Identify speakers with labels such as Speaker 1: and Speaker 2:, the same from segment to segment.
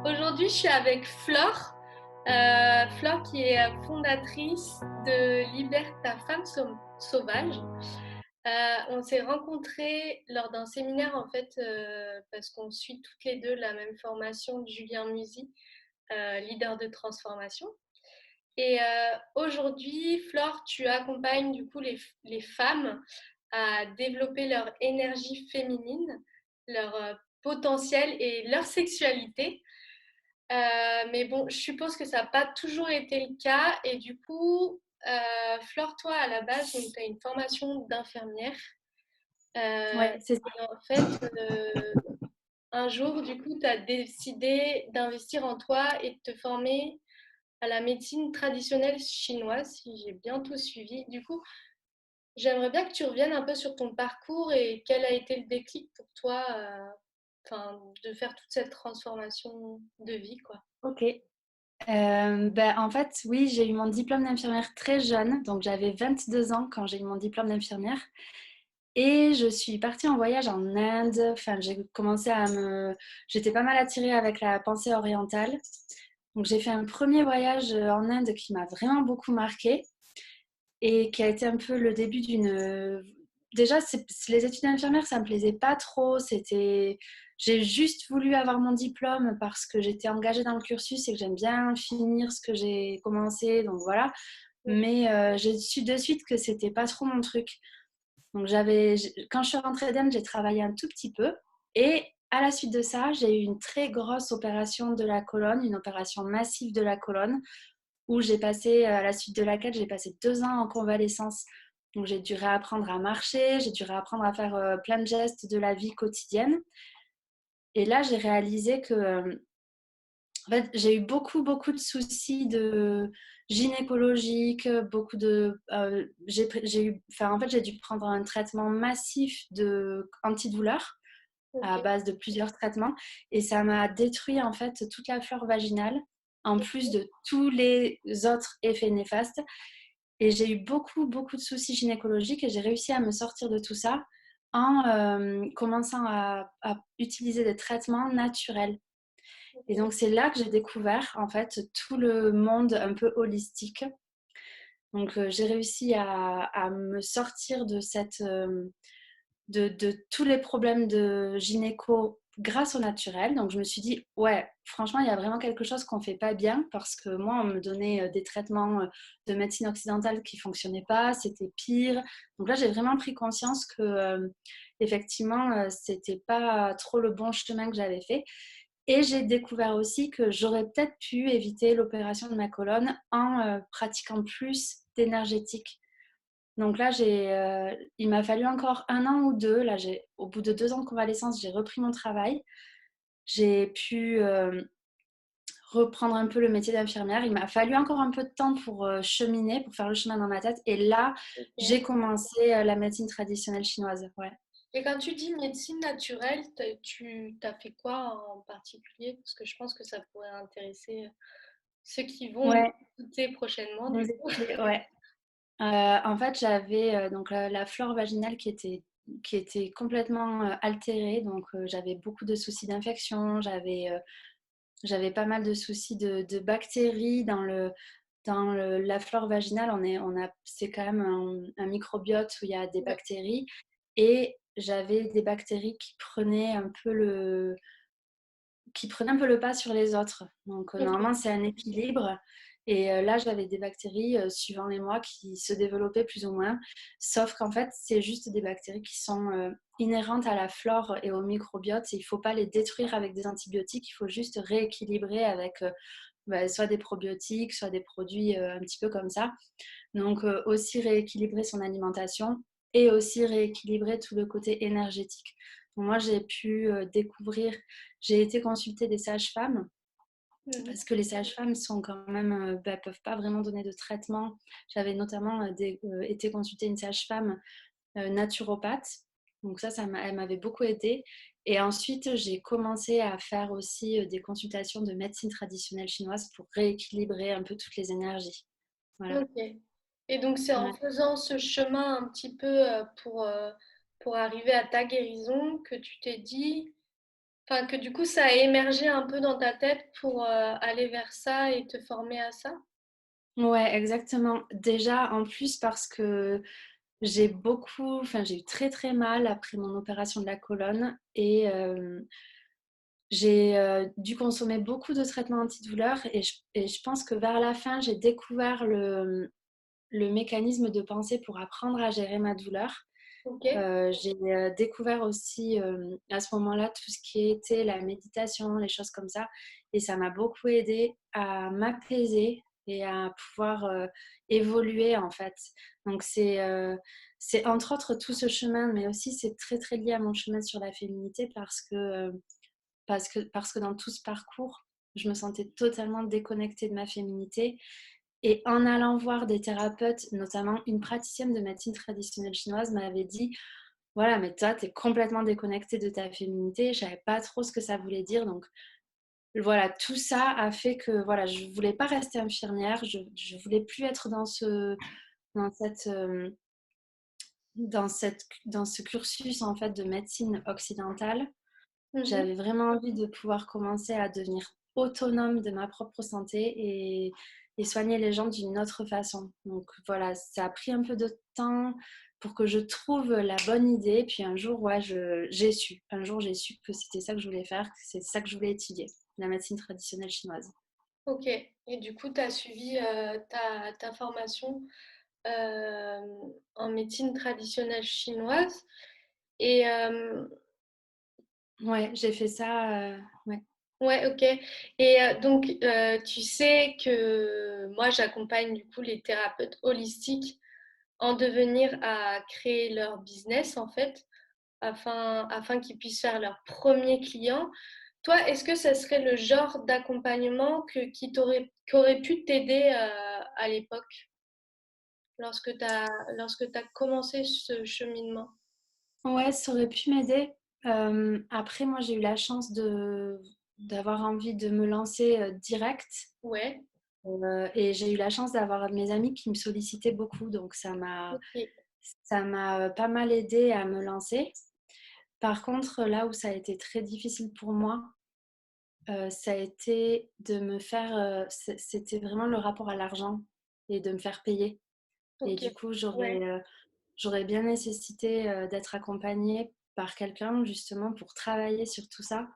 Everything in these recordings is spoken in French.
Speaker 1: Aujourd'hui, je suis avec Flore. Flore qui est fondatrice de Libère ta femme sauvage. On s'est rencontrés lors d'un séminaire en fait parce qu'on suit toutes les deux la même formation de Julien Musy, leader de transformation. Et aujourd'hui, Flore, tu accompagnes du coup les femmes à développer leur énergie féminine, leur potentiel et leur sexualité. Mais bon, je suppose que ça n'a pas toujours été le cas. Et du coup, Flore, toi, à la base, tu as une formation d'infirmière.
Speaker 2: Ouais, c'est ça.
Speaker 1: Et en fait, un jour, du coup, tu as décidé d'investir en toi et de te former à la médecine traditionnelle chinoise, si j'ai bien tout suivi. Du coup, j'aimerais bien que tu reviennes un peu sur ton parcours et quel a été le déclic pour toi, de faire toute cette transformation de vie, quoi.
Speaker 2: Ok. En fait, oui, j'ai eu mon diplôme d'infirmière très jeune, donc j'avais 22 ans quand j'ai eu mon diplôme d'infirmière. Et je suis partie en voyage en Inde. Enfin, j'ai commencé à me... J'étais pas mal attirée avec la pensée orientale. Donc j'ai fait un premier voyage en Inde qui m'a vraiment beaucoup marquée et qui a été un peu le début d'une... Déjà, les études d'infirmière, ça me plaisait pas trop. J'ai juste voulu avoir mon diplôme parce que j'étais engagée dans le cursus et que j'aime bien finir ce que j'ai commencé. Donc voilà. Mais j'ai su de suite que c'était pas trop mon truc. Donc quand je suis rentrée d'Inde, j'ai travaillé un tout petit peu. Et à la suite de ça, j'ai eu une très grosse opération de la colonne, une opération massive de la colonne où j'ai passé, à la suite de laquelle j'ai passé 2 ans en convalescence. Donc j'ai dû réapprendre à marcher, j'ai dû réapprendre à faire plein de gestes de la vie quotidienne. Et là, j'ai réalisé que en fait, j'ai eu beaucoup, beaucoup de soucis de gynécologiques, en fait, j'ai dû prendre un traitement massif de antidouleur
Speaker 1: Ok.
Speaker 2: à base de plusieurs traitements et ça m'a détruit en fait toute la flore vaginale en plus de tous les autres effets néfastes. Et j'ai eu beaucoup, beaucoup de soucis gynécologiques et j'ai réussi à me sortir de tout ça en commençant à utiliser des traitements naturels. Et donc, c'est là que j'ai découvert en fait tout le monde un peu holistique. Donc, j'ai réussi à me sortir de tous les problèmes de gynéco grâce au naturel. Donc, je me suis dit, ouais, franchement, il y a vraiment quelque chose qu'on ne fait pas bien parce que moi, on me donnait des traitements de médecine occidentale qui ne fonctionnaient pas, c'était pire. Donc là, j'ai vraiment pris conscience que, effectivement, c'était pas trop le bon chemin que j'avais fait. Et j'ai découvert aussi que j'aurais peut-être pu éviter l'opération de ma colonne en pratiquant plus d'énergétique. Donc là, il m'a fallu encore 1 an ou 2. Là, au bout de 2 ans de convalescence, j'ai repris mon travail. J'ai pu reprendre un peu le métier d'infirmière. Il m'a fallu encore un peu de temps pour cheminer, pour faire le chemin dans ma tête. Et là, j'ai
Speaker 1: Ok.
Speaker 2: commencé la médecine traditionnelle chinoise. Ouais.
Speaker 1: Et quand tu dis médecine naturelle, tu as fait quoi en particulier? Parce que je pense que ça pourrait intéresser ceux qui vont nous
Speaker 2: Ouais,
Speaker 1: écouter prochainement,
Speaker 2: nous
Speaker 1: du coup.
Speaker 2: écouter, ouais. En fait, j'avais donc la flore vaginale qui était complètement altérée. Donc, j'avais beaucoup de soucis d'infection. J'avais pas mal de soucis de bactéries la flore vaginale. C'est quand même un microbiote où il y a des
Speaker 1: Ouais.
Speaker 2: bactéries. Et j'avais des bactéries qui prenaient un peu le pas sur les autres. Donc,
Speaker 1: Ok.
Speaker 2: normalement, c'est un équilibre. Et là, j'avais des bactéries, suivant les mois, qui se développaient plus ou moins. Sauf qu'en fait, c'est juste des bactéries qui sont inhérentes à la flore et au microbiote. Et il ne faut pas les détruire avec des antibiotiques. Il faut juste rééquilibrer avec soit des probiotiques, soit des produits un petit peu comme ça. Donc, aussi rééquilibrer son alimentation et aussi rééquilibrer tout le côté énergétique. Donc, moi, j'ai pu découvrir, j'ai été consulter des sages-femmes
Speaker 1: Mhm.
Speaker 2: parce que les sages-femmes sont quand même, peuvent pas vraiment donner de traitement. J'avais notamment été consulter une sage-femme naturopathe. Donc elle m'avait beaucoup aidée. Et ensuite, j'ai commencé à faire aussi des consultations de médecine traditionnelle chinoise pour rééquilibrer un peu toutes les énergies. Voilà.
Speaker 1: Ok. Et donc, c'est en
Speaker 2: Ouais.
Speaker 1: faisant ce chemin un petit peu pour arriver à ta guérison que tu t'es dit, Enfin, que du coup, ça a émergé un peu dans ta tête pour aller vers ça et te former à ça?
Speaker 2: Ouais, exactement. Déjà, en plus, parce que j'ai eu très très mal après mon opération de la colonne et j'ai dû consommer beaucoup de traitements antidouleurs et je pense que vers la fin, j'ai découvert le mécanisme de pensée pour apprendre à gérer ma douleur.
Speaker 1: Ok,
Speaker 2: J'ai découvert aussi à ce moment-là tout ce qui était la méditation, les choses comme ça. Et ça m'a beaucoup aidé à m'apaiser et à pouvoir évoluer en fait. Donc c'est entre autres tout ce chemin, mais aussi c'est très très lié à mon chemin sur la féminité parce que dans tout ce parcours, je me sentais totalement déconnectée de ma féminité. Et en allant voir des thérapeutes, notamment une praticienne de médecine traditionnelle chinoise m'avait dit, voilà, mais toi, tu es complètement déconnectée de ta féminité. Je savais pas trop ce que ça voulait dire. Donc voilà, tout ça a fait que voilà, je voulais pas rester infirmière. Je voulais plus être dans cette, dans ce cursus en fait de médecine occidentale.
Speaker 1: mhm,
Speaker 2: J'avais vraiment envie de pouvoir commencer à devenir autonome de ma propre santé et soigner les gens d'une autre façon. Donc voilà, ça a pris un peu de temps pour que je trouve la bonne idée. Puis un jour, ouais, j'ai su. Un jour, j'ai su que c'était ça que je voulais faire, que c'est ça que je voulais étudier, la médecine traditionnelle chinoise.
Speaker 1: ok. Et du coup, tu as suivi ta formation euh, en médecine traditionnelle chinoise. Et
Speaker 2: Ouais, j'ai fait ça. Ouais.
Speaker 1: ouais, ok. Et donc, tu sais que moi, j'accompagne du coup les thérapeutes holistiques en devenir à créer leur business en fait, afin qu'ils puissent faire leur premier client. Toi, est-ce que ce serait le genre d'accompagnement qui aurait pu t'aider à l'époque, lorsque tu as commencé ce cheminement?
Speaker 2: Ouais, ça aurait pu m'aider. Après, moi, j'ai eu la chance d'avoir envie de me lancer direct.
Speaker 1: Ouais,
Speaker 2: Et j'ai eu la chance d'avoir mes amis qui me sollicitaient beaucoup, donc
Speaker 1: ok,
Speaker 2: ça m'a pas mal aidé à me lancer. Par contre, là où ça a été très difficile pour moi, ça a été de me faire, c'était vraiment le rapport à l'argent et de me faire payer. Et
Speaker 1: ok,
Speaker 2: du coup,
Speaker 1: ouais,
Speaker 2: j'aurais bien nécessité d'être accompagnée par quelqu'un justement pour travailler sur tout ça,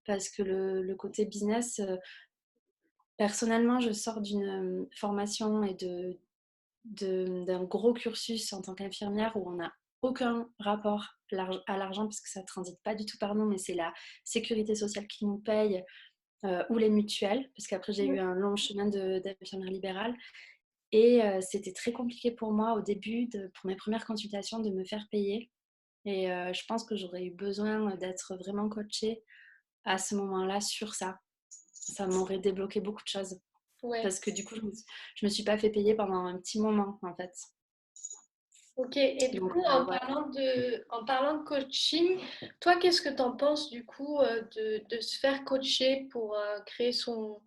Speaker 2: parce que le côté business, personnellement, je sors d'une formation et d'un gros cursus en tant qu'infirmière où on n'a aucun rapport à l'argent parce que ça ne transite pas du tout par nous, mais c'est la sécurité sociale qui nous paye ou les mutuelles, parce qu'après j'ai eu un long chemin d'infirmière libérale et c'était très compliqué pour moi au début, pour mes premières consultations, de me faire payer. Et je pense que j'aurais eu besoin d'être vraiment coachée à ce moment-là sur ça. Ça m'aurait débloqué beaucoup de choses.
Speaker 1: ouais.
Speaker 2: Parce que du coup, je me suis pas fait payer pendant un petit moment, en fait.
Speaker 1: Ok, et du
Speaker 2: Donc,
Speaker 1: coup,
Speaker 2: voilà.
Speaker 1: en parlant de coaching, toi, qu'est-ce que tu en penses du coup de se faire coacher pour créer son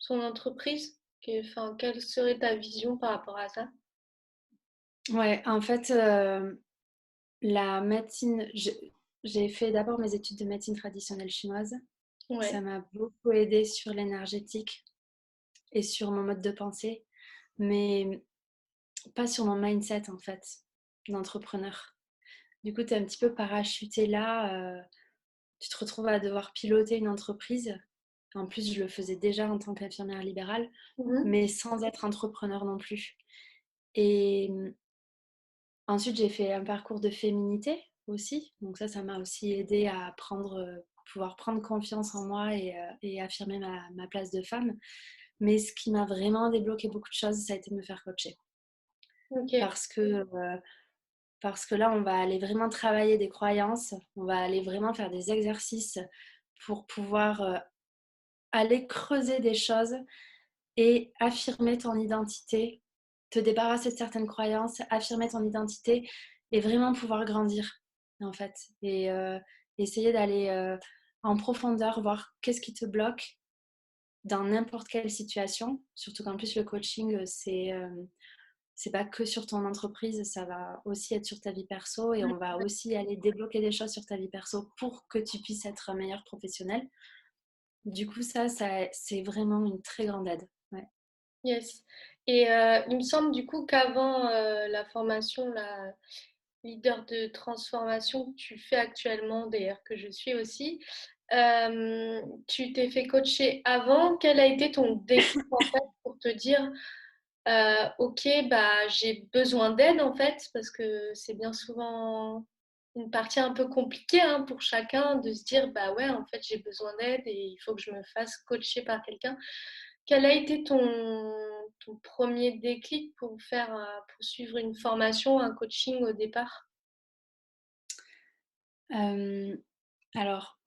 Speaker 1: entreprise? Enfin, quelle serait ta vision par rapport à ça?
Speaker 2: Ouais, en fait, la médecine, j'ai fait d'abord mes études de médecine traditionnelle chinoise. Ça
Speaker 1: Ouais,
Speaker 2: m'a beaucoup aidé sur l'énergétique et sur mon mode de pensée, mais pas sur mon mindset, en fait, d'entrepreneur. Du coup, tu es un petit peu parachuté là. Tu te retrouves à devoir piloter une entreprise. En plus, je le faisais déjà en tant qu'infirmière libérale,
Speaker 1: mhm,
Speaker 2: mais sans être entrepreneur non plus. Et ensuite, j'ai fait un parcours de féminité aussi. Donc ça m'a aussi aidé à pouvoir prendre confiance en moi et affirmer ma place de femme. Mais ce qui m'a vraiment débloqué beaucoup de choses, ça a été de me faire coacher.
Speaker 1: ok,
Speaker 2: Parce que, euh, parce que là, on va aller vraiment travailler des croyances, on va aller vraiment faire des exercices pour pouvoir aller creuser des choses et affirmer ton identité, te débarrasser de certaines croyances, affirmer ton identité et vraiment pouvoir grandir en fait. Et essayer d'aller en profondeur, voir qu'est-ce qui te bloque dans n'importe quelle situation. Surtout qu'en plus le coaching, c'est pas que sur ton entreprise, ça va aussi être sur ta vie perso et on va aussi aller débloquer des choses sur ta vie perso pour que tu puisses être un meilleur professionnel. Du coup, ça c'est vraiment une très grande aide. Ouais.
Speaker 1: Yes. Et il me semble du coup qu'avant la formation, la leader de transformation que tu fais actuellement, d'ailleurs que je suis aussi, tu t'es fait coacher avant. Quel a été ton déclic en fait pour te dire, ok, bah j'ai besoin d'aide en fait, parce que c'est bien souvent une partie un peu compliquée hein, pour chacun de se dire, bah ouais, en fait j'ai besoin d'aide et il faut que je me fasse coacher par quelqu'un. Quel a été ton premier déclic pour suivre une formation, un coaching au départ?
Speaker 2: Euh, alors,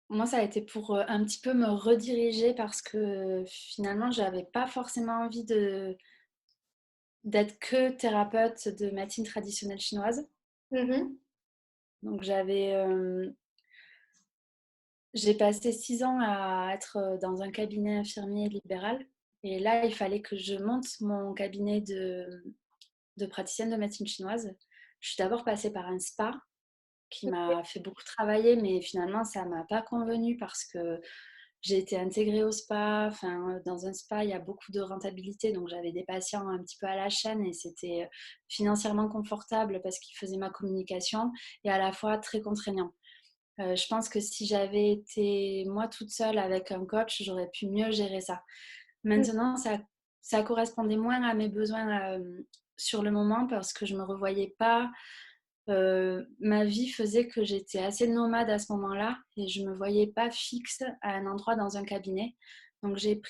Speaker 2: moi, ça a été pour un petit peu me rediriger parce que finalement, j'avais pas forcément envie d'être que thérapeute de médecine traditionnelle chinoise.
Speaker 1: Mhm.
Speaker 2: Donc, j'ai passé 6 ans à être dans un cabinet infirmier libéral. Et là, il fallait que je monte mon cabinet de praticienne de médecine chinoise. Je suis d'abord passée par un spa qui m'a fait beaucoup travailler, mais finalement, ça ne m'a pas convenu parce que j'ai été intégrée au spa. Enfin, dans un spa, il y a beaucoup de rentabilité, donc j'avais des patients un petit peu à la chaîne et c'était financièrement confortable parce qu'ils faisaient ma communication et à la fois très contraignant. Je pense que si j'avais été moi toute seule avec un coach, j'aurais pu mieux gérer ça. Maintenant, ça correspondait moins à mes besoins sur le moment parce que je ne me revoyais pas. Ma vie faisait que j'étais assez nomade à ce moment-là et je ne me voyais pas fixe à un endroit dans un cabinet. Donc j'ai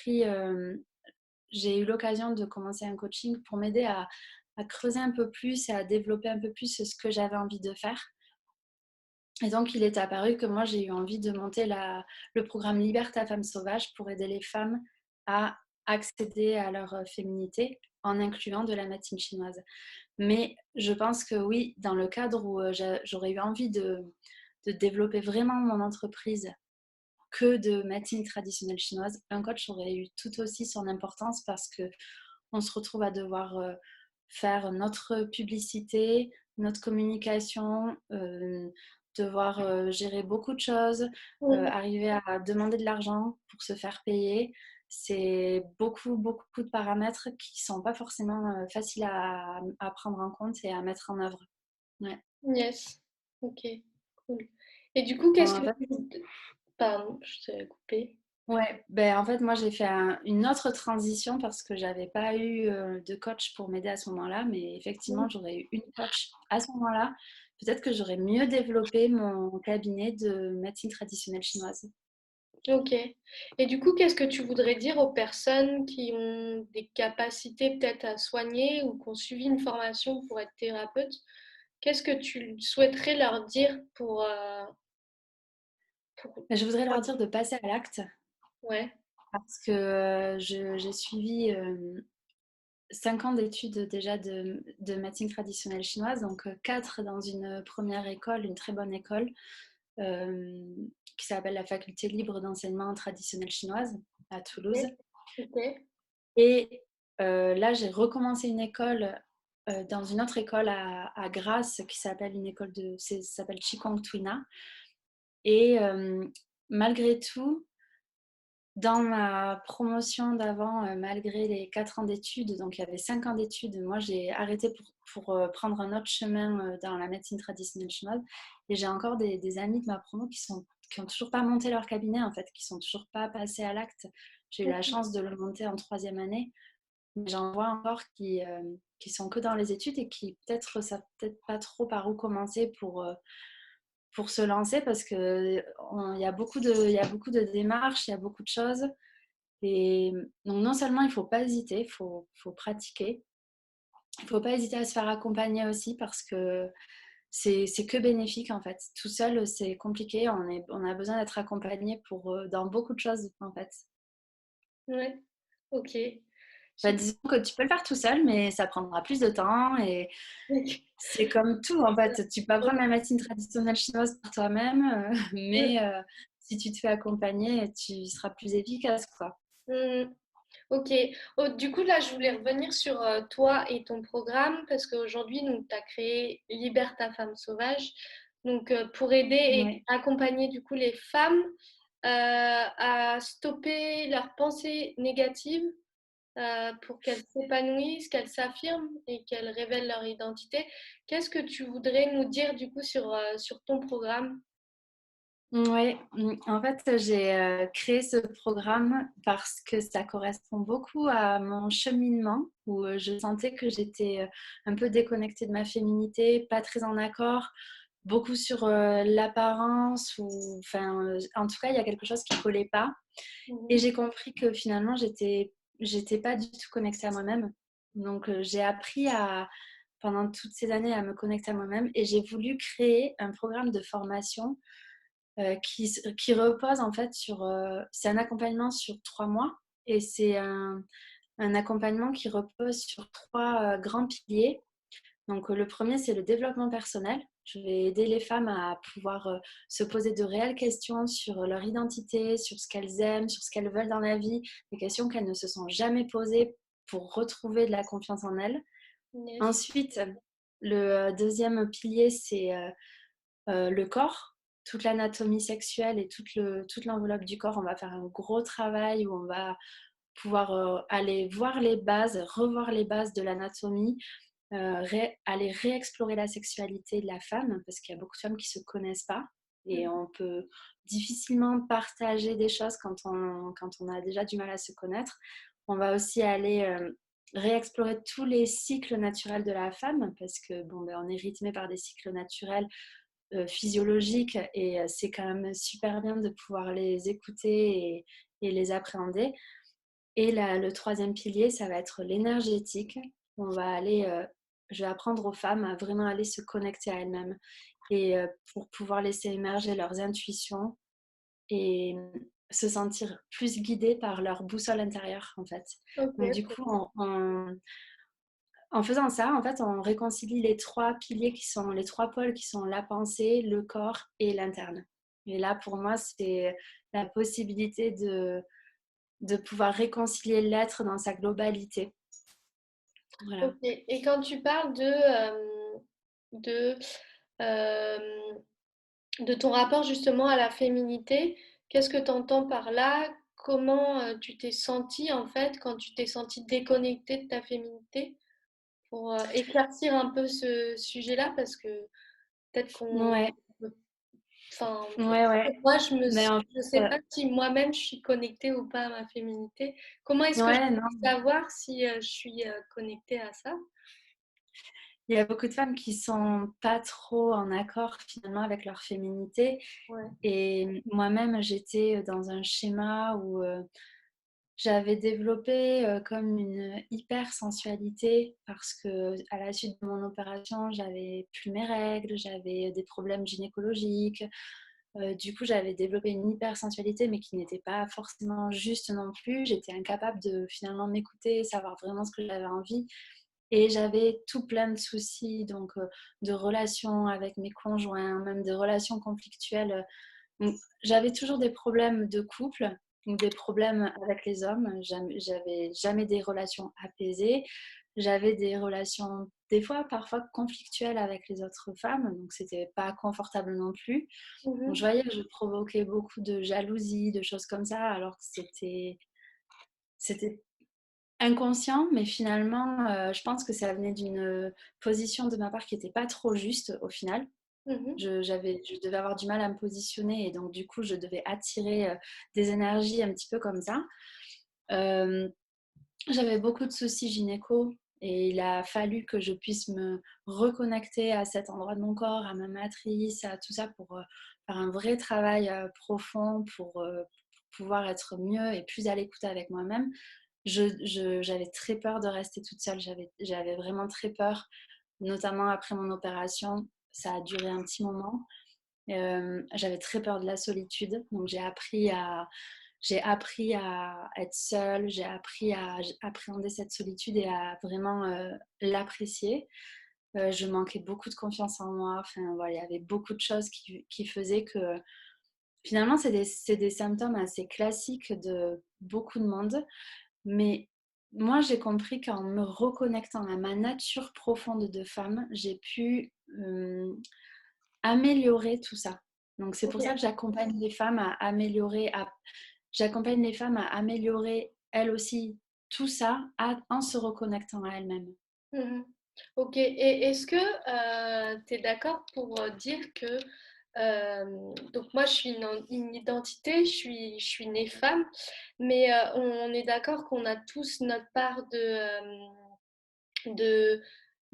Speaker 2: eu l'occasion de commencer un coaching pour m'aider à creuser un peu plus et à développer un peu plus ce que j'avais envie de faire. Et donc, il est apparu que moi, j'ai eu envie de monter le programme Liberta Femmes Sauvages pour aider les femmes à accéder à leur féminité en incluant de la médecine chinoise. Mais je pense que oui, dans le cadre où j'aurais eu envie de développer vraiment mon entreprise que de médecine traditionnelle chinoise, un coach aurait eu tout aussi son importance parce que on se retrouve à devoir faire notre publicité, notre communication, devoir gérer beaucoup de choses,
Speaker 1: Mhm.
Speaker 2: arriver à demander de l'argent pour se faire payer. C'est beaucoup, beaucoup de paramètres qui ne sont pas forcément faciles à prendre en compte et à mettre en œuvre. Ouais.
Speaker 1: Yes. Ok, cool. Et du coup,
Speaker 2: Bon,
Speaker 1: qu'est-ce
Speaker 2: en
Speaker 1: que
Speaker 2: fait,
Speaker 1: Pardon, je t'ai coupé.
Speaker 2: ouais, ben en fait, moi j'ai fait une autre transition parce que j'avais pas eu de coach pour m'aider à ce moment-là, mais effectivement, j'aurais eu une coach à ce moment-là. Peut-être que j'aurais mieux développé mon cabinet de médecine traditionnelle chinoise.
Speaker 1: Ok. Et du coup, qu'est-ce que tu voudrais dire aux personnes qui ont des capacités peut-être à soigner ou qui ont suivi une formation pour être thérapeute? Qu'est-ce que tu souhaiterais leur dire pour...
Speaker 2: Ben, je voudrais leur dire de passer à l'acte
Speaker 1: Ouais.
Speaker 2: parce que j'ai suivi 5 ans d'études déjà de médecine traditionnelle chinoise, donc 4 dans une première école, une très bonne école, euh, qui s'appelle la Faculté libre d'enseignement traditionnelle chinoise à Toulouse.
Speaker 1: Ok. Ok.
Speaker 2: Et là, j'ai recommencé une école dans une autre école à Grasse qui s'appelle ça s'appelle Qigong Twina. Et malgré tout, dans ma promotion d'avant, malgré les 4 ans d'études, donc il y avait 5 ans d'études, moi j'ai arrêté pour prendre un autre chemin dans la médecine traditionnelle chinoise. Et j'ai encore des amis de ma promo qui ont toujours pas monté leur cabinet en fait, qui sont toujours pas passés à l'acte. J'ai eu la chance de le monter en 3e année. Mais j'en vois encore qui sont que dans les études et qui peut-être savent peut-être pas trop par où commencer pour se lancer parce qu'il y a beaucoup de démarches, il y a beaucoup de choses. Et donc non seulement il ne faut pas hésiter, faut pratiquer. Il ne faut pas hésiter à se faire accompagner aussi parce que c'est que bénéfique en fait. Tout seul, c'est compliqué. On a besoin d'être accompagné dans beaucoup de choses en fait.
Speaker 1: Ouais. Ok.
Speaker 2: Bah,
Speaker 1: Super.
Speaker 2: disons que tu peux le faire tout seul, mais ça prendra plus de temps et c'est comme tout en fait. Tu peux apprendre la médecine traditionnelle chinoise par toi-même, mais si tu te fais accompagner, tu seras plus efficace quoi.
Speaker 1: Mm. Ok. Oh, du coup, là, je voulais revenir sur toi et ton programme parce qu'aujourd'hui, tu as créé Libère ta femme sauvage donc, pour aider et
Speaker 2: Ouais.
Speaker 1: accompagner du coup les femmes à stopper leurs pensées négatives pour qu'elles s'épanouissent, qu'elles s'affirment et qu'elles révèlent leur identité. Qu'est-ce que tu voudrais nous dire du coup sur ton programme?
Speaker 2: Oui, en fait, j'ai créé ce programme parce que ça correspond beaucoup à mon cheminement où je sentais que j'étais un peu déconnectée de ma féminité, pas très en accord, beaucoup sur l'apparence ou enfin, en tout cas, il y a quelque chose qui collait pas. Et
Speaker 1: Mhm.
Speaker 2: j'ai compris que finalement, j'étais pas du tout connectée à moi-même. Donc, j'ai appris pendant toutes ces années à me connecter à moi-même et j'ai voulu créer un programme de formation qui repose en fait sur... c'est un accompagnement sur 3 mois et c'est un accompagnement qui repose sur trois grands piliers. Donc le premier, c'est le développement personnel. Je vais aider les femmes à pouvoir se poser de réelles questions sur leur identité, sur ce qu'elles aiment, sur ce qu'elles veulent dans la vie, des questions qu'elles ne se sont jamais posées pour retrouver de la confiance en elles.
Speaker 1: Yes.
Speaker 2: Ensuite, le deuxième pilier, c'est le corps, toute l'anatomie sexuelle et toute l'enveloppe du corps. On va faire un gros travail où on va pouvoir aller voir les bases, revoir les bases de l'anatomie, aller réexplorer la sexualité de la femme, parce qu'il y a beaucoup de femmes qui ne se connaissent pas et
Speaker 1: Mhm.
Speaker 2: on peut difficilement partager des choses quand on a déjà du mal à se connaître. On va aussi aller réexplorer tous les cycles naturels de la femme, parce que bon, ben, on est rythmé par des cycles naturels physiologiques et c'est quand même super bien de pouvoir les écouter et les appréhender. Et le troisième pilier, ça va être l'énergétique. On va aller, je vais apprendre aux femmes à vraiment aller se connecter à elles-mêmes et pour pouvoir laisser émerger leurs intuitions et se sentir plus guidées par leur boussole intérieure en fait.
Speaker 1: Ok,
Speaker 2: Donc du coup, en faisant ça, en fait, on réconcilie les trois piliers qui sont les trois pôles qui sont la pensée, le corps et l'interne. Et là, pour moi, c'est la possibilité de pouvoir réconcilier l'être dans sa globalité. Voilà.
Speaker 1: ok. Et quand tu parles de, euh, de ton rapport justement à la féminité, qu'est-ce que tu entends par là? Comment tu t'es sentie en fait quand tu t'es sentie déconnectée de ta féminité? Pour éclaircir un peu ce sujet-là, parce que peut-être qu'on...
Speaker 2: Ouais,
Speaker 1: Enfin,
Speaker 2: ouais, ouais.
Speaker 1: moi,
Speaker 2: Mais en
Speaker 1: je
Speaker 2: fait,
Speaker 1: sais pas si moi-même je suis connectée ou pas à ma féminité. Comment est-ce que je
Speaker 2: ouais, non.
Speaker 1: peux savoir si je suis connectée à ça?
Speaker 2: Il y a beaucoup de femmes qui sont pas trop en accord finalement avec leur féminité.
Speaker 1: Ouais.
Speaker 2: Et moi-même, j'étais dans un schéma où j'avais développé comme une hypersensualité parce que à la suite de mon opération, j'avais plus mes règles, j'avais des problèmes gynécologiques. Du coup, j'avais développé une hypersensualité, mais qui n'était pas forcément juste non plus. J'étais incapable de finalement m'écouter, savoir vraiment ce que j'avais envie. Et j'avais tout plein de soucis, donc de relations avec mes conjoints, même de relations conflictuelles. Donc, j'avais toujours des problèmes de couple ou des problèmes avec les hommes. J'avais jamais des relations apaisées. J'avais des relations, des fois, parfois conflictuelles avec les autres femmes, donc c'était pas confortable non plus. Donc, je
Speaker 1: Mhm.
Speaker 2: voyais que je provoquais beaucoup de jalousie, de choses comme ça, alors que c'était inconscient, mais finalement, je pense que ça venait d'une position de ma part qui n'était pas trop juste au final.
Speaker 1: Mhm.
Speaker 2: Je devais avoir du mal à me positionner et donc du coup, je devais attirer des énergies un petit peu comme ça. Euh, J'avais beaucoup de soucis gynéco et il a fallu que je puisse me reconnecter à cet endroit de mon corps, à ma matrice, à tout ça pour faire un vrai travail profond pour pouvoir être mieux et plus à l'écoute avec moi-même. J'avais très peur de rester toute seule, j'avais vraiment très peur, notamment après mon opération. Ça a duré un petit moment. J'avais très peur de la solitude, donc j'ai appris à être seule, j'ai appris à appréhender cette solitude et à vraiment l'apprécier. Je manquais beaucoup de confiance en moi. Enfin, voilà, il y avait beaucoup de choses qui faisaient que finalement, c'est des symptômes assez classiques de beaucoup de monde. Mais moi, j'ai compris qu'en me reconnectant à ma nature profonde de femme, j'ai pu améliorer tout ça. Donc c'est pour ça que
Speaker 1: OK.
Speaker 2: j'accompagne les femmes à améliorer, j'accompagne les femmes à améliorer elles aussi tout ça en se reconnectant à elles-mêmes.
Speaker 1: Mmh. OK, et est-ce que, tu es d'accord pour, dire que, donc moi je suis une identité, je suis née femme, mais, on est d'accord qu'on a tous notre part de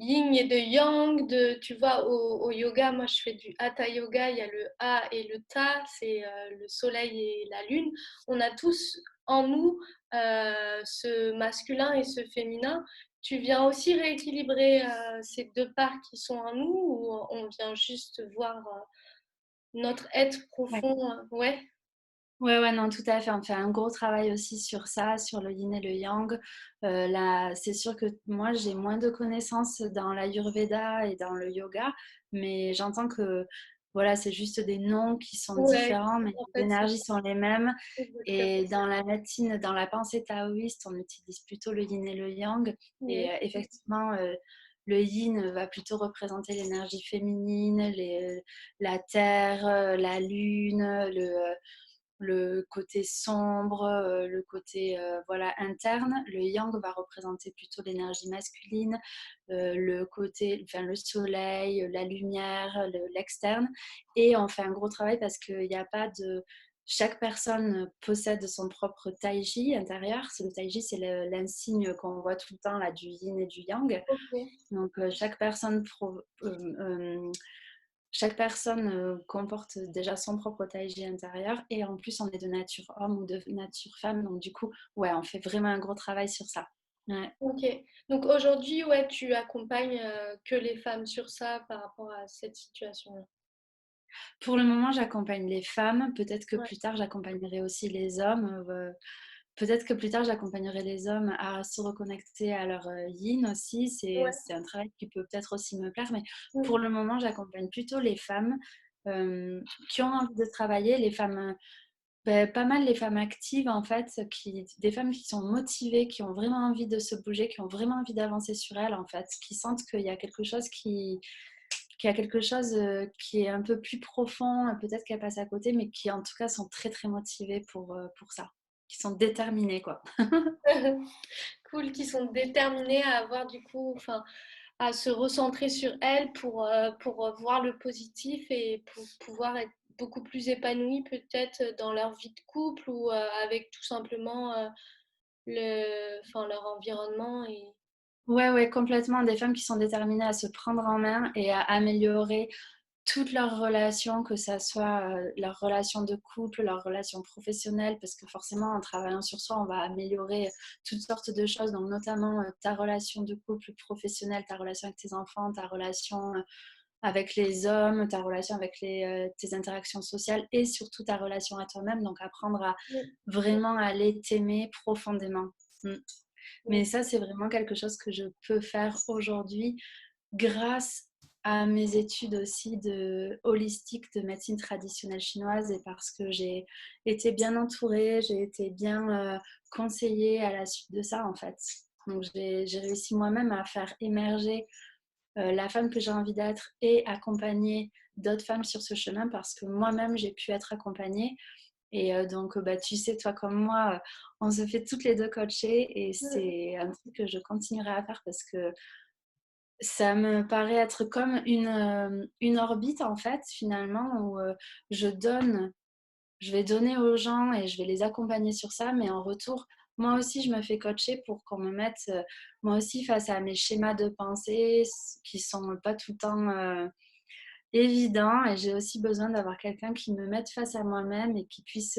Speaker 1: yin et de yang, tu vois, au yoga, moi je fais du hatha yoga, il y a le ha et le ta, c'est le soleil et la lune. On a tous en nous ce masculin et ce féminin. Tu viens aussi rééquilibrer ces deux parts qui sont en nous, ou on vient juste voir notre être
Speaker 2: Ouais.
Speaker 1: profond, ouais.
Speaker 2: Ouais, ouais, non, tout à fait. On fait un gros travail aussi sur ça, sur le yin et le yang. Là, c'est sûr que moi, j'ai moins de connaissances dans l'Ayurveda et dans le yoga, mais j'entends que voilà, c'est juste des noms qui sont
Speaker 1: Ouais,
Speaker 2: différents, mais
Speaker 1: en
Speaker 2: les
Speaker 1: fait, c'est
Speaker 2: énergies sont les mêmes.
Speaker 1: exactement.
Speaker 2: Et dans la médecine, dans la pensée taoïste, on utilise plutôt le yin et le yang. Et
Speaker 1: Ouais.
Speaker 2: effectivement, le yin va plutôt représenter l'énergie féminine, la terre, la lune, le côté sombre, le côté voilà, interne. Le yang va représenter plutôt l'énergie masculine, le côté, enfin, le soleil, la lumière, l'externe. Et on fait un gros travail parce qu'il n'y a pas de... Chaque personne possède son propre taiji intérieur. Le taiji, c'est l'insigne qu'on voit tout le temps là, du yin et du yang.
Speaker 1: Ok.
Speaker 2: Donc, chaque personne comporte déjà son propre taiji intérieur et en plus on est de nature homme ou de nature femme. Donc du coup, ouais, on fait vraiment un gros travail sur ça. Ouais.
Speaker 1: Ok. Donc aujourd'hui, ouais, tu accompagnes que les femmes sur ça par rapport à cette situation-là.
Speaker 2: Pour le moment, j'accompagne les femmes. Peut-être que
Speaker 1: Ouais.
Speaker 2: plus tard, j'accompagnerai aussi les hommes. Peut-être que plus tard, j'accompagnerai les hommes à se reconnecter à leur yin aussi.
Speaker 1: Ouais.
Speaker 2: C'est un travail qui peut peut-être aussi me plaire. Mais
Speaker 1: Mm.
Speaker 2: pour le moment, j'accompagne plutôt les femmes euh, qui ont envie de travailler, les femmes. Ben, pas mal les femmes actives en fait, des femmes qui sont motivées, qui ont vraiment envie de se bouger, qui ont vraiment envie d'avancer sur elles en fait, qui sentent qu'il y a quelque chose qui a quelque chose qui est un peu plus profond, peut-être qu'elles passent à côté, mais qui en tout cas sont très très motivées pour ça, qui sont déterminées quoi.
Speaker 1: Cool, qui sont déterminées à avoir du coup, enfin, à se recentrer sur elles pour voir le positif et pour pouvoir être beaucoup plus épanouies peut-être dans leur vie de couple ou avec tout simplement enfin, leur environnement et
Speaker 2: Ouais, ouais, complètement. Des femmes qui sont déterminées à se prendre en main et à améliorer toutes leurs relations, que ça soit leurs relations de couple, leurs relations professionnelles, parce que forcément, en travaillant sur soi, on va améliorer toutes sortes de choses, donc notamment ta relation de couple professionnelle, ta relation avec tes enfants, ta relation avec les hommes, ta relation avec tes interactions sociales et surtout ta relation à toi-même, donc apprendre à vraiment aller t'aimer profondément. Mm. Mais ça, c'est vraiment quelque chose que je peux faire aujourd'hui grâce à mes études aussi de holistique, de médecine traditionnelle chinoise et parce que j'ai été bien entourée, j'ai été bien conseillée à la suite de ça en fait. Donc j'ai réussi moi-même à faire émerger la femme que j'ai envie d'être et accompagner d'autres femmes sur ce chemin parce que moi-même j'ai pu être accompagnée. Et donc, bah, tu sais, toi comme moi, on se fait toutes les deux coacher et c'est un truc que je continuerai à faire parce que ça me paraît être comme une orbite en fait, finalement, où je vais donner aux gens et je vais les accompagner sur ça, mais en retour, moi aussi, je me fais coacher pour qu'on me mette, moi aussi, face à mes schémas de pensée qui sont pas tout le temps évidents. Et j'ai aussi besoin d'avoir quelqu'un qui me mette face à moi-même et qui puisse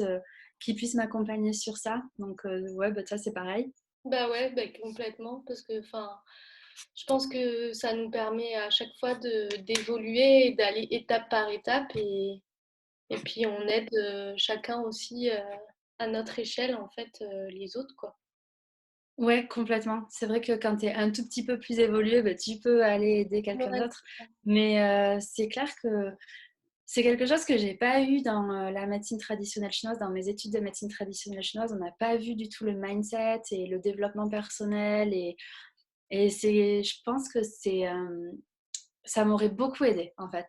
Speaker 2: m'accompagner sur ça. Donc, ouais, bah, ça, c'est pareil.
Speaker 1: bah ouais, bah complètement, parce que enfin, je pense que ça nous permet à chaque fois de d'évoluer et d'aller étape par étape et puis on aide chacun aussi à notre échelle en fait les autres quoi.
Speaker 2: Ouais, complètement. C'est vrai que quand tu es un tout petit peu plus évolué, bah, tu peux aller aider quelqu'un
Speaker 1: Ouais,
Speaker 2: d'autre. Mais c'est clair que C'est quelque chose que j'ai pas eu dans la médecine traditionnelle chinoise, dans mes études de médecine traditionnelle chinoise. On n'a pas vu du tout le mindset et le développement personnel. Et je pense que ça m'aurait beaucoup aidé, en fait.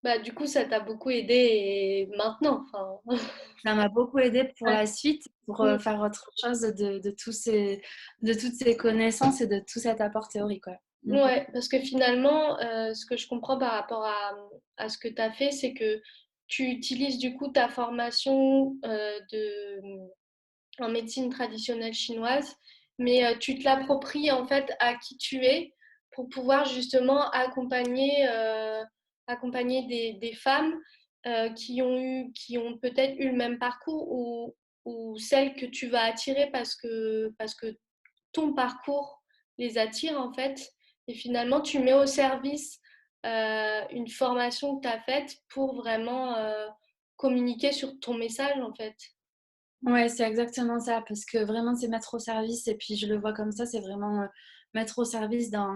Speaker 1: Bah, du coup, ça t'a beaucoup aidé et maintenant, enfin.
Speaker 2: Ça m'a beaucoup aidé pour
Speaker 1: Ouais.
Speaker 2: la suite, pour
Speaker 1: Mm.
Speaker 2: faire autre chose de toutes ces connaissances et de tout cet apport théorique, quoi. Mm.
Speaker 1: Ouais, parce que finalement, ce que je comprends par rapport à ce que tu as fait, c'est que tu utilises du coup ta formation en médecine traditionnelle chinoise, mais tu te l'appropries en fait à qui tu es pour pouvoir justement accompagner des femmes qui ont peut-être eu le même parcours ou celles que tu vas attirer parce que ton parcours les attire en fait. Et finalement, tu mets au service une formation que tu as faite pour vraiment communiquer sur ton message en fait.
Speaker 2: Ouais, c'est exactement ça, parce que vraiment, c'est mettre au service, et puis je le vois comme ça, c'est vraiment mettre au service dans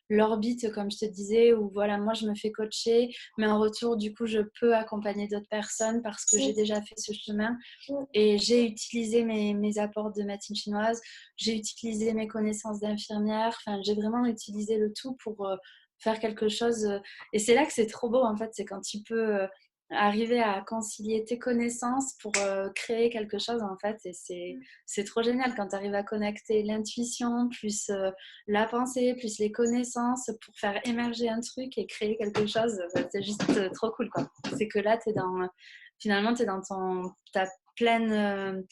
Speaker 2: l'orbite, comme je te disais, où voilà, moi, je me fais coacher, mais en retour, du coup, je peux accompagner d'autres personnes parce que j'ai déjà fait ce chemin. Et j'ai utilisé mes apports de médecine chinoise, j'ai utilisé mes connaissances d'infirmière, enfin, j'ai vraiment utilisé le tout pour faire quelque chose. Et c'est là que c'est trop beau, en fait, c'est quand tu peux arriver à concilier tes connaissances pour créer quelque chose, en fait. Et c'est trop génial quand tu arrives à connecter l'intuition, plus la pensée, plus les connaissances pour faire émerger un truc et créer quelque chose. C'est juste trop cool, quoi. C'est que là, finalement, tu es dans ta pleine.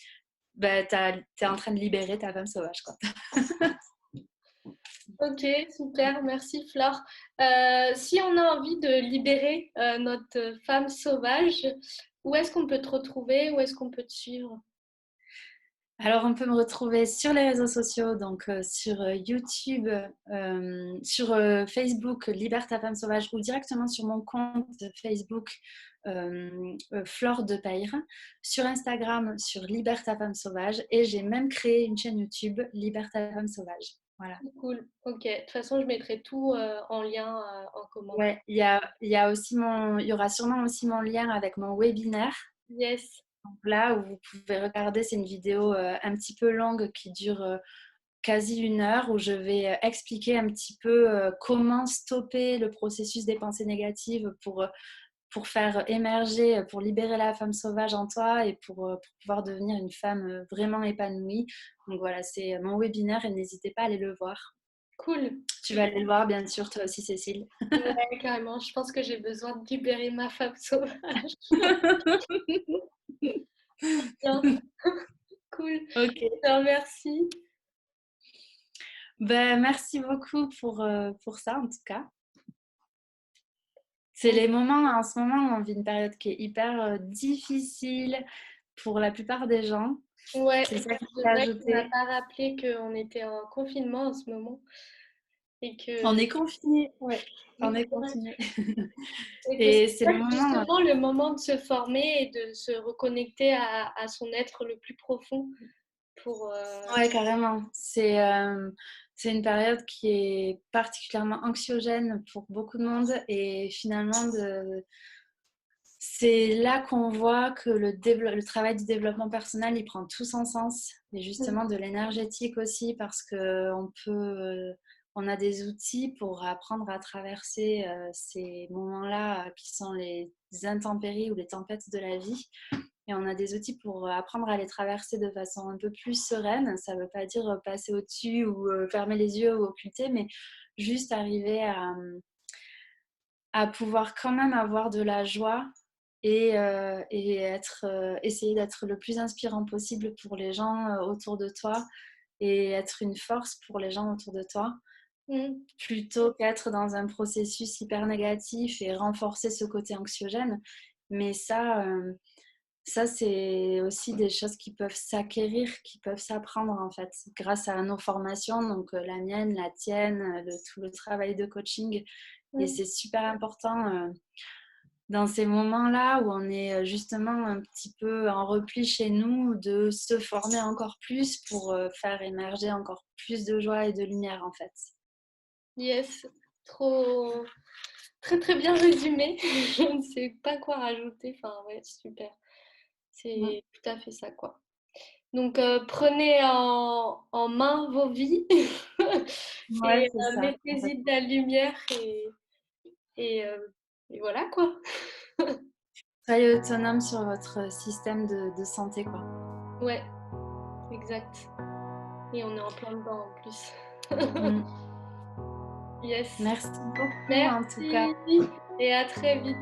Speaker 2: T'es en train de libérer ta femme sauvage, quoi.
Speaker 1: Ok, super, merci Flore. Si on a envie de libérer notre femme sauvage, où est-ce qu'on peut te retrouver? Où est-ce qu'on peut te suivre?
Speaker 2: Alors, on peut me retrouver sur les réseaux sociaux, donc sur YouTube, sur Facebook, Libère ta femme sauvage, ou directement sur mon compte Facebook, Flore de Payre, sur Instagram, sur Libère ta femme sauvage, et j'ai même créé une chaîne YouTube, Libère ta femme sauvage. Voilà.
Speaker 1: Cool, ok. De toute façon, je mettrai tout en lien en commentaire.
Speaker 2: Ouais, il y aura sûrement aussi mon lien avec mon webinaire.
Speaker 1: Yes,
Speaker 2: Donc là, où vous pouvez regarder, c'est une vidéo un petit peu longue qui dure quasi 1 heure, où je vais expliquer un petit peu comment stopper le processus des pensées négatives pour faire émerger, pour libérer la femme sauvage en toi et pour pouvoir devenir une femme vraiment épanouie. Donc voilà, c'est mon webinaire et n'hésitez pas à aller le voir.
Speaker 1: cool.
Speaker 2: Tu vas aller le voir, bien sûr, toi aussi, Cécile.
Speaker 1: Ouais, carrément. Je pense que j'ai besoin de libérer ma femme sauvage. Bien, cool.
Speaker 2: Ok.
Speaker 1: Je te remercie.
Speaker 2: Ben, merci beaucoup pour ça, en tout cas. C'est les moments, en ce moment, on vit une période qui est hyper difficile pour la plupart des gens.
Speaker 1: Ouais,
Speaker 2: C'est ça qui s'est
Speaker 1: c'est vrai qu'on n'a
Speaker 2: ajouté.
Speaker 1: pas rappelé qu'on était en confinement en ce moment et
Speaker 2: On
Speaker 1: que
Speaker 2: est confiné, ouais, on est confiné.
Speaker 1: Et que c'est
Speaker 2: Et c'est le moment.
Speaker 1: justement le moment de se former et de se reconnecter à son être le plus profond pour...
Speaker 2: Ouais, carrément. C'est une période qui est particulièrement anxiogène pour beaucoup de monde. Et finalement, c'est là qu'on voit que le travail du développement personnel, il prend tout son sens. Et justement, de l'énergétique aussi, parce on a des outils pour apprendre à traverser ces moments-là qui sont les intempéries ou les tempêtes de la vie. Et on a des outils pour apprendre à les traverser de façon un peu plus sereine. Ça ne veut pas dire passer au-dessus ou fermer les yeux ou occulter, mais juste arriver à pouvoir quand même avoir de la joie et essayer d'être le plus inspirant possible pour les gens autour de toi et être une force pour les gens autour de toi,
Speaker 1: Mm.
Speaker 2: plutôt qu'être dans un processus hyper négatif et renforcer ce côté anxiogène. Mais ça, c'est aussi des choses qui peuvent s'acquérir, qui peuvent s'apprendre en fait, grâce à nos formations, donc la mienne, la tienne, tout le travail de coaching. Et
Speaker 1: Mm.
Speaker 2: c'est super important dans ces moments-là où on est justement un petit peu en repli chez nous, de se former encore plus pour faire émerger encore plus de joie et de lumière en fait.
Speaker 1: Yes, trop, très très bien résumé. Je ne sais pas quoi rajouter. Enfin, ouais, super.
Speaker 2: Ouais,
Speaker 1: C'est tout à fait ça, quoi. Donc, prenez en main vos vies
Speaker 2: ouais,
Speaker 1: et
Speaker 2: c'est ça.
Speaker 1: mettez-y de la lumière et, euh, et voilà, quoi.
Speaker 2: Soyez autonome sur votre système de santé, quoi.
Speaker 1: Ouais, exact. Et on est en plein dedans en plus.
Speaker 2: Mm.
Speaker 1: Yes.
Speaker 2: Merci beaucoup, en tout cas.
Speaker 1: Merci et à très vite.